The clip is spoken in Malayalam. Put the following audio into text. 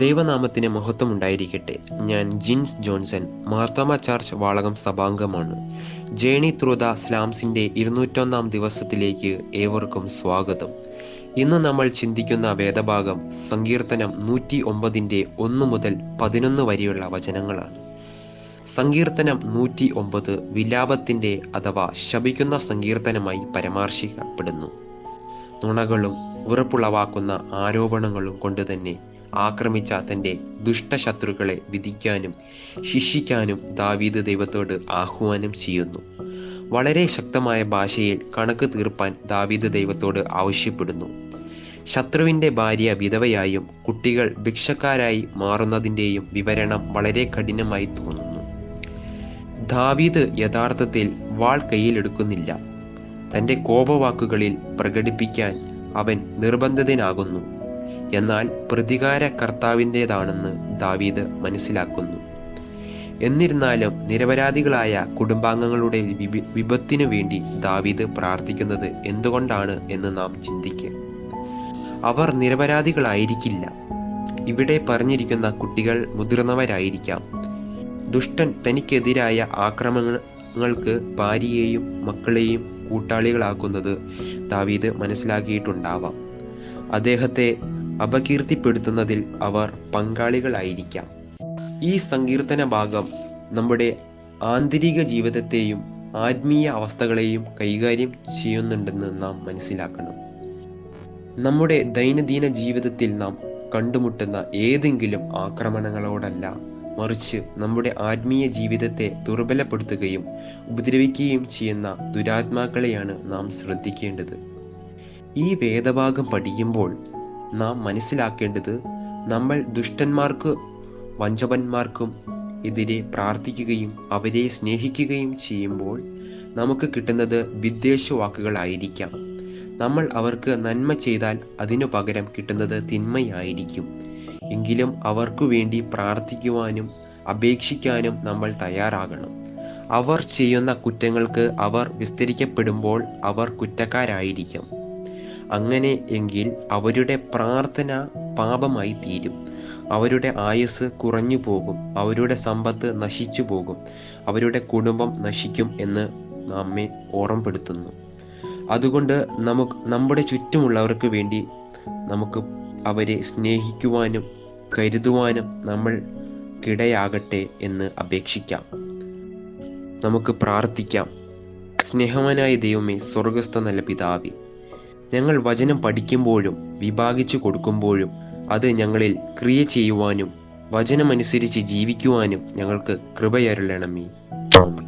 ദൈവനാമത്തിന് മഹത്വം ഉണ്ടായിരിക്കട്ടെ. ഞാൻ ജിൻസ് ജോൺസൺ, മാർത്തോമ ചർച്ച് വാളകം സഭാംഗമാണ്. ജേണി ത്രൂ ദ സ്ലാംസിൻ്റെ 201 ദിവസത്തിലേക്ക് ഏവർക്കും സ്വാഗതം. ഇന്ന് നമ്മൾ ചിന്തിക്കുന്ന വേദഭാഗം സങ്കീർത്തനം 109 1 മുതൽ 11 വരെയുള്ള വചനങ്ങളാണ്. സങ്കീർത്തനം 109 വിലാപത്തിൻ്റെ അഥവാ ശപിക്കുന്ന സങ്കീർത്തനമായി പരാമർശിക്കപ്പെടുന്നു. നുണകളും ഉറപ്പുളവാക്കുന്ന ആരോപണങ്ങളും കൊണ്ട് തന്നെ ആക്രമിച്ച തൻ്റെ ദുഷ്ടശത്രുക്കളെ വിധിക്കാനും ശിക്ഷിക്കാനും ദാവീദ് ദൈവത്തോട് ആഹ്വാനം ചെയ്യുന്നു. വളരെ ശക്തമായ ഭാഷയിൽ കണക്ക് തീർപ്പാൻ ദാവീദ് ദൈവത്തോട് ആവശ്യപ്പെടുന്നു. ശത്രുവിൻ്റെ ഭാര്യ വിധവയായും കുട്ടികൾ ഭിക്ഷക്കാരായി മാറുന്നതിൻ്റെയും വിവരണം വളരെ കഠിനമായി തോന്നുന്നു. ദാവീദ് യഥാർത്ഥത്തിൽ വാൾ കയ്യിലെടുക്കുന്നില്ല. തൻ്റെ കോപവാക്കുകളിൽ പ്രകടിപ്പിക്കാൻ അവൻ നിർബന്ധിതനാകുന്നു. എന്നാൽ പ്രതികാര കർത്താവിൻ്റേതാണെന്ന് ദാവീദ് മനസ്സിലാക്കുന്നു. എന്നിരുന്നാലും നിരപരാധികളായ കുടുംബാംഗങ്ങളുടെ വിപത്തിനു വേണ്ടി ദാവീദ് പ്രാർത്ഥിക്കുന്നത് എന്തുകൊണ്ടാണ് എന്ന് നാം ചിന്തിക്കുക. അവർ നിരപരാധികളായിരിക്കില്ല. ഇവിടെ പറഞ്ഞിരിക്കുന്ന കുട്ടികൾ മുതിർന്നവരായിരിക്കാം. ദുഷ്ടൻ തനിക്കെതിരായ ആക്രമണങ്ങൾക്ക് ഭാര്യയെയും മക്കളെയും കൂട്ടാളികളാക്കുന്നത് ദാവീദ് മനസ്സിലാക്കിയിട്ടുണ്ടാവാം. അദ്ദേഹത്തെ അപകീർത്തിപ്പെടുത്തുന്നതിൽ അവർ പങ്കാളികളായിരിക്കാം. ഈ സങ്കീർത്തന ഭാഗം നമ്മുടെ ആന്തരിക ജീവിതത്തെയും ആത്മീയ അവസ്ഥകളെയും കൈകാര്യം ചെയ്യുന്നുണ്ടെന്ന് നാം മനസ്സിലാക്കണം. നമ്മുടെ ദൈനംദിന ജീവിതത്തിൽ നാം കണ്ടുമുട്ടുന്ന ഏതെങ്കിലും ആക്രമണങ്ങളോടല്ല, മറിച്ച് നമ്മുടെ ആത്മീയ ജീവിതത്തെ ദുർബലപ്പെടുത്തുകയും ഉപദ്രവിക്കുകയും ചെയ്യുന്ന ദുരാത്മാക്കളെയാണ് നാം ശ്രദ്ധിക്കേണ്ടത്. ഈ വേദഭാഗം പഠിക്കുമ്പോൾ നാം മനസ്സിലാക്കേണ്ടത്, നമ്മൾ ദുഷ്ടന്മാർക്കും വഞ്ചകന്മാർക്കും എതിരെ പ്രാർത്ഥിക്കുകയും അവരെ സ്നേഹിക്കുകയും ചെയ്യുമ്പോൾ നമുക്ക് കിട്ടുന്നത് വിദ്വേഷവാക്കുകളായിരിക്കാം. നമ്മൾ അവർക്ക് നന്മ ചെയ്താൽ അതിനു പകരം കിട്ടുന്നത് തിന്മയായിരിക്കും. എങ്കിലും അവർക്കു വേണ്ടി പ്രാർത്ഥിക്കുവാനും അപേക്ഷിക്കാനും നമ്മൾ തയ്യാറാകണം. അവർ ചെയ്യുന്ന കുറ്റങ്ങൾക്ക് അവർ വിസ്തരിക്കപ്പെടുമ്പോൾ അവർ കുറ്റക്കാരായിരിക്കാം. അങ്ങനെ എങ്കിൽ അവരുടെ പ്രാർത്ഥന പാപമായി തീരും. അവരുടെ ആയുസ് കുറഞ്ഞു പോകും. അവരുടെ സമ്പത്ത് നശിച്ചു പോകും. അവരുടെ കുടുംബം നശിക്കും എന്ന് നമ്മെ ഓർമ്മപ്പെടുത്തുന്നു. അതുകൊണ്ട് നമ്മുടെ ചുറ്റുമുള്ളവർക്ക് വേണ്ടി നമുക്ക് അവരെ സ്നേഹിക്കുവാനും കരുതുവാനും നമ്മൾക്കിടയാകട്ടെ എന്ന് അപേക്ഷിക്കാം. നമുക്ക് പ്രാർത്ഥിക്കാം. സ്നേഹവാനായ ദൈവമേ, സ്വർഗസ്ഥ നല്ല പിതാവേ, ഞങ്ങൾ വചനം പഠിക്കുമ്പോഴും വിഭാഗിച്ചു കൊടുക്കുമ്പോഴും അത് ഞങ്ങളിൽ ക്രിയ ചെയ്യുവാനും വചനമനുസരിച്ച് ജീവിക്കുവാനും ഞങ്ങൾക്ക് കൃപയരുളണമേ. ആമേൻ.